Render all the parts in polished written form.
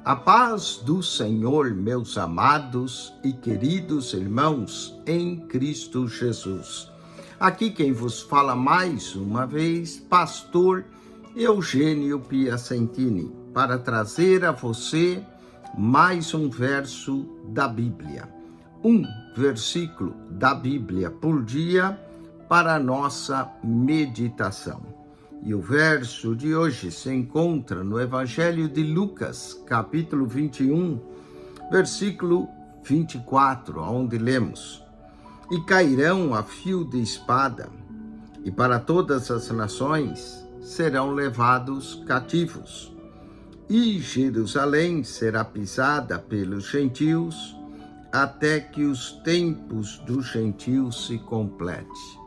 A paz do Senhor, meus amados e queridos irmãos em Cristo Jesus. Aqui quem vos fala mais uma vez, pastor Eugênio Piacentini, para trazer a você mais um verso da Bíblia. Um versículo da Bíblia por dia para a nossa meditação. E o verso de hoje se encontra no Evangelho de Lucas, capítulo 21, versículo 24, onde lemos: E cairão a fio de espada, e para todas as nações serão levados cativos. E Jerusalém será pisada pelos gentios, até que os tempos dos gentios se complete.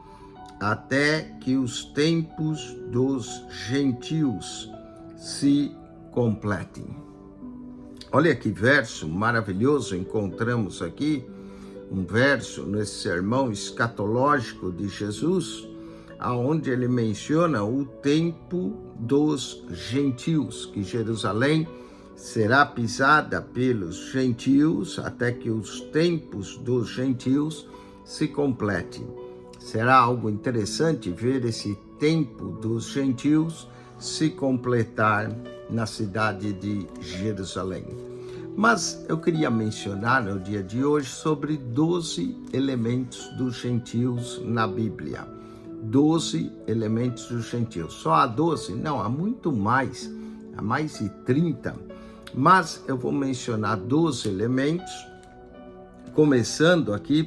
Até que os tempos dos gentios se completem. Olha que verso maravilhoso encontramos aqui, um verso nesse sermão escatológico de Jesus, aonde ele menciona o tempo dos gentios, que Jerusalém será pisada pelos gentios, até que os tempos dos gentios se completem. Será algo interessante ver esse tempo dos gentios se completar na cidade de Jerusalém. Mas eu queria mencionar no dia de hoje sobre 12 elementos dos gentios na Bíblia. 12 elementos dos gentios. Só há 12? Não, há muito mais. Há mais de 30. Mas eu vou mencionar 12 elementos, começando aqui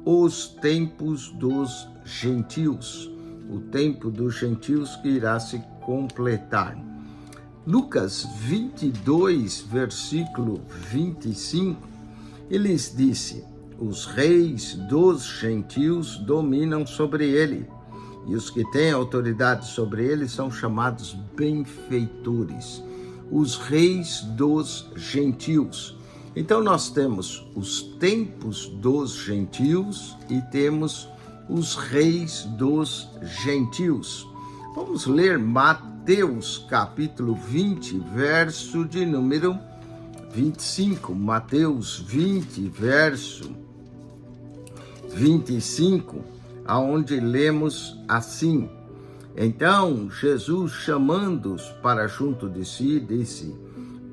os tempos dos gentios, o tempo dos gentios que irá se completar. Lucas 22, versículo 25, eles disse: os reis dos gentios dominam sobre ele, e os que têm autoridade sobre ele são chamados benfeitores. Os reis dos gentios. Então nós temos os tempos dos gentios e temos os reis dos gentios. Vamos ler Mateus capítulo 20, verso de número 25. Mateus 20, verso 25, aonde lemos assim: Então Jesus, chamando-os para junto de si, disse: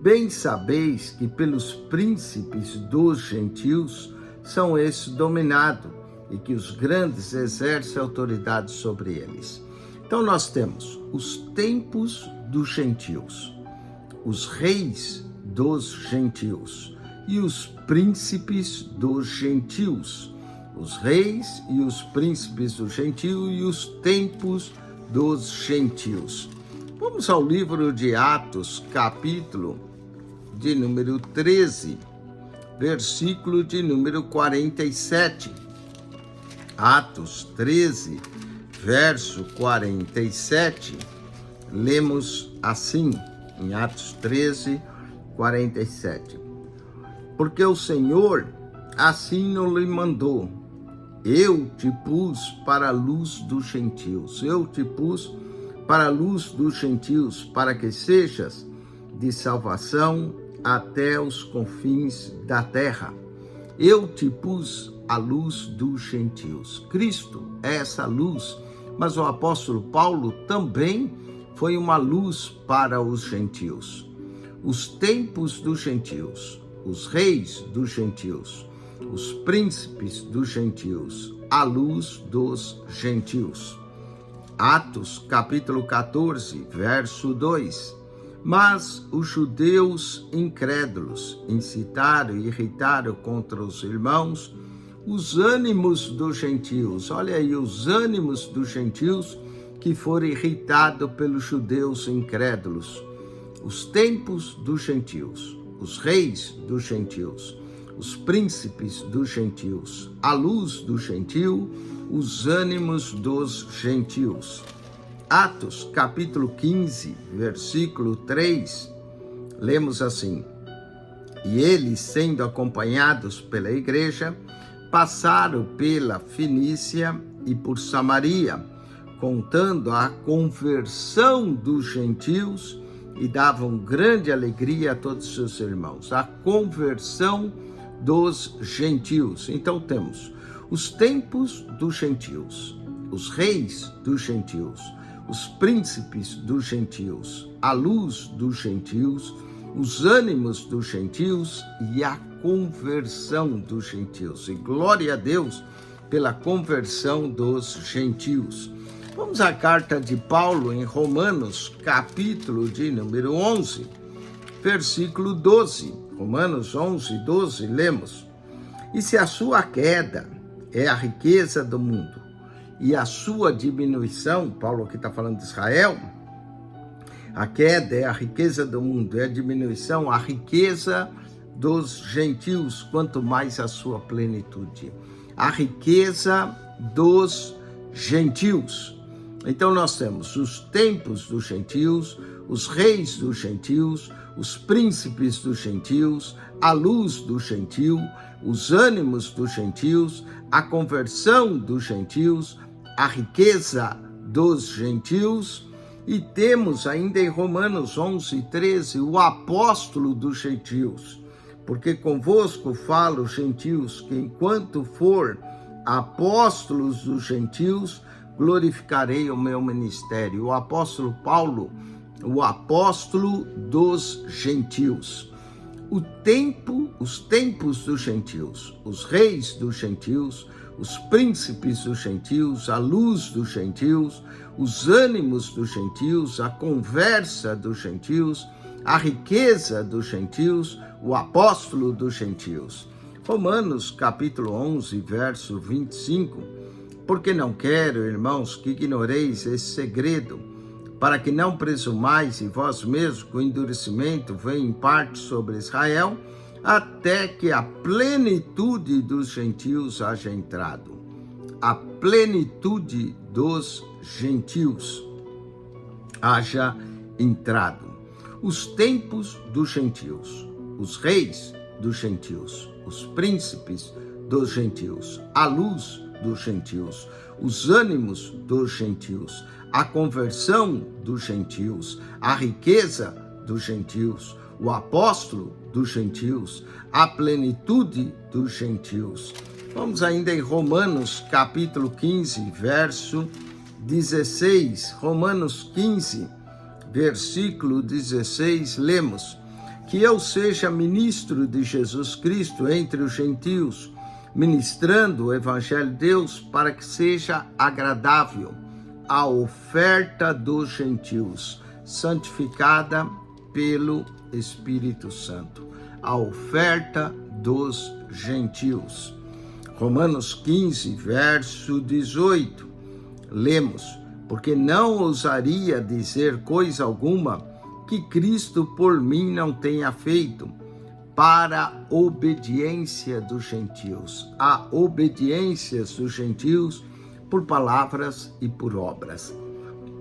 Bem sabeis que pelos príncipes dos gentios são esses dominados, e que os grandes exercem autoridade sobre eles. Então nós temos os tempos dos gentios, os reis dos gentios e os príncipes dos gentios. Os reis e os príncipes dos gentios e os tempos dos gentios. Vamos ao livro de Atos, capítulo de número 13, versículo de número 47. Atos 13, verso 47, lemos assim, em Atos 13, 47. Porque o Senhor assim não lhe mandou: eu te pus para a luz dos gentios, eu te pus para a luz dos gentios, para que sejas de salvação até os confins da terra. Eu te pus a luz dos gentios. Cristo é essa luz, mas o apóstolo Paulo também foi uma luz para os gentios. Os tempos dos gentios, os reis dos gentios, os príncipes dos gentios, a luz dos gentios. Atos, capítulo 14, verso 2. Mas os judeus incrédulos incitaram e irritaram contra os irmãos os ânimos dos gentios. Olha aí, os ânimos dos gentios que foram irritados pelos judeus incrédulos. Os tempos dos gentios, os reis dos gentios, os príncipes dos gentios, a luz do gentio, os ânimos dos gentios. Atos, capítulo 15, versículo 3, lemos assim: E eles, sendo acompanhados pela igreja, passaram pela Fenícia e por Samaria, contando a conversão dos gentios e davam grande alegria a todos os seus irmãos. A conversão dos gentios. Então temos os tempos dos gentios, os reis dos gentios, os príncipes dos gentios, a luz dos gentios, os ânimos dos gentios e a conversão dos gentios. E glória a Deus pela conversão dos gentios. Vamos à carta de Paulo em Romanos, capítulo de número 11, versículo 12. Romanos 11, 12, lemos: E se a sua queda é a riqueza do mundo e a sua diminuição, Paulo aqui está falando de Israel, a queda é a riqueza do mundo, é a diminuição, a riqueza dos gentios, quanto mais a sua plenitude. A riqueza dos gentios. Então nós temos os tempos dos gentios, os reis dos gentios, os príncipes dos gentios, a luz do gentio, os ânimos dos gentios, a conversão dos gentios, a riqueza dos gentios, e temos ainda em Romanos 11, 13, o apóstolo dos gentios, porque convosco falo, gentios, que enquanto for apóstolos dos gentios, glorificarei o meu ministério. O apóstolo Paulo, o apóstolo dos gentios. Os tempos dos gentios, os reis dos gentios, os príncipes dos gentios, a luz dos gentios, os ânimos dos gentios, a conversa dos gentios, a riqueza dos gentios, o apóstolo dos gentios. Romanos capítulo 11, verso 25. Porque não quero, irmãos, que ignoreis esse segredo, para que não presumais em vós mesmos que o endurecimento vem em parte sobre Israel, até que a plenitude dos gentios haja entrado. A plenitude dos gentios haja entrado. Os tempos dos gentios, os reis dos gentios, os príncipes dos gentios, a luz dos gentios, os ânimos dos gentios, a conversão dos gentios, a riqueza dos gentios, o apóstolo dos gentios, a plenitude dos gentios. Vamos ainda em Romanos capítulo 15, verso 16. Romanos 15, versículo 16, lemos: Que eu seja ministro de Jesus Cristo entre os gentios, ministrando o evangelho de Deus, para que seja agradável a oferta dos gentios, santificada pelo Espírito Santo. A oferta dos gentios. Romanos 15, verso 18, lemos: Porque não ousaria dizer coisa alguma que Cristo por mim não tenha feito, para a obediência dos gentios, a obediência dos gentios por palavras e por obras.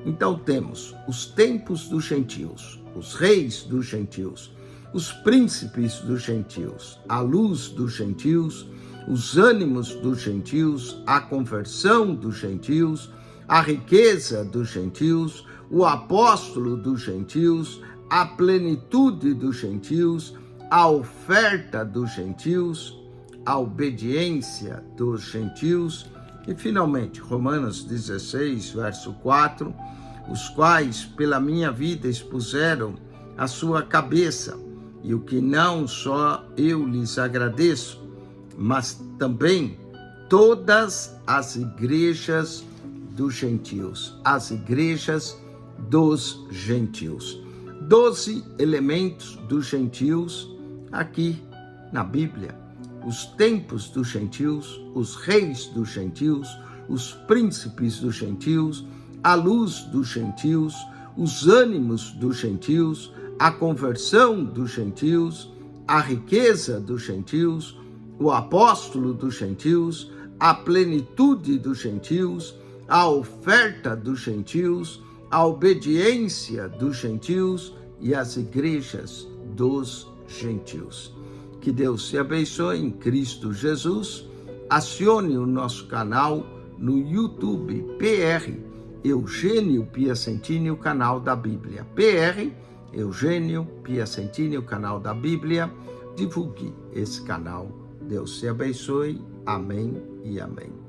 Então temos os tempos dos gentios, os reis dos gentios, os príncipes dos gentios, a luz dos gentios, os ânimos dos gentios, a conversão dos gentios, a riqueza dos gentios, o apóstolo dos gentios, a plenitude dos gentios, a oferta dos gentios, a obediência dos gentios e, finalmente, Romanos 16, verso 4, os quais pela minha vida expuseram a sua cabeça, e o que não só eu lhes agradeço, mas também todas as igrejas dos gentios, as igrejas dos gentios. 12 elementos dos gentios aqui na Bíblia: os tempos dos gentios, os reis dos gentios, os príncipes dos gentios, a luz dos gentios, os ânimos dos gentios, a conversão dos gentios, a riqueza dos gentios, o apóstolo dos gentios, a plenitude dos gentios, a oferta dos gentios, a obediência dos gentios e as igrejas dos gentios. Que Deus te abençoe em Cristo Jesus. Acione o nosso canal no YouTube, PR Eugênio Piacentini, o canal da Bíblia. PR Eugênio Piacentini, o canal da Bíblia. Divulgue esse canal. Deus te abençoe. Amém e amém.